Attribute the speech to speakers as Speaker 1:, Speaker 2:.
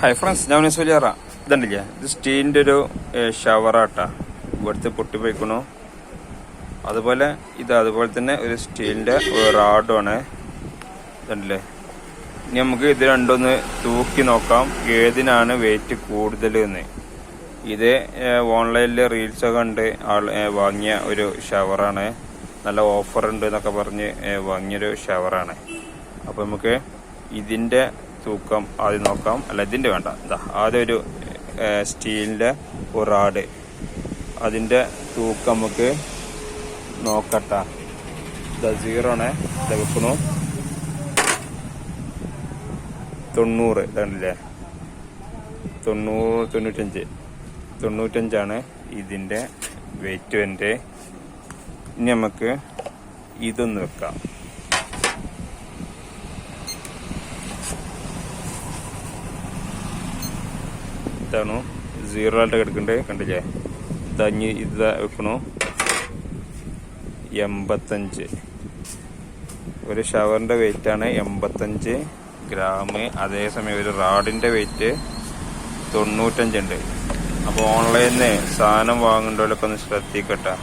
Speaker 1: Hi friends, ഞാൻ വലിയാറ. ഇതുണ്ടല്ലേ, ഇത് സ്റ്റീലിൻ്റെ ഒരു ഷവറാട്ടാ. ഇവിടുത്തെ പൊട്ടിപ്പോയിക്കണു. അതുപോലെ തന്നെ ഒരു സ്റ്റീലിൻ്റെ റാഡുമാണ്. ഇതുണ്ടല്ലേ. ഇനി നമുക്ക് ഇത് രണ്ടൊന്ന് തൂക്കി നോക്കാം, ഏതിനാണ് വെയിറ്റ് കൂടുതൽ എന്ന്. ഇത് ഓൺലൈനിൽ റീൽസൊക്കെ കണ്ട് വാങ്ങിയ ഒരു ഷവറാണ്. നല്ല ഓഫർ ഉണ്ട് എന്നൊക്കെ പറഞ്ഞ് വാങ്ങിയൊരു ഷവറാണ്. അപ്പോൾ നമുക്ക് ഇതിൻ്റെ തൂക്കം ആദ്യം നോക്കാം. അല്ല, ഇതിൻ്റെ വേണ്ട, ആദ്യം ഒരു സ്റ്റീലിൻ്റെ റാഡ്, അതിൻ്റെ തൂക്കം നമുക്ക് നോക്കട്ട. സീറോ ആണ്. ഇത് വെക്കണു 90. ഇതാണല്ലേ 95 ഇതിൻ്റെ വെയിറ്റ് വരുന്നത്. ഇനി നമുക്ക് ഇതൊന്ന് വെക്കാം. ഇതാണ് 0 ആയിട്ട് കിടക്കണ്ടേ, കണ്ടില്ലേ? ഇത് വെക്കണു 85. ഒരു ഷവറിൻ്റെ വെയിറ്റാണ് 85 ഗ്രാം. അതേസമയം ഒരു റാഡിൻ്റെ വെയിറ്റ് 95 ഉണ്ട്. അപ്പോൾ ഓൺലൈനിൽ സാധനം വാങ്ങേണ്ടവരൊക്കെ ഒന്ന് ശ്രദ്ധിക്കട്ടെ.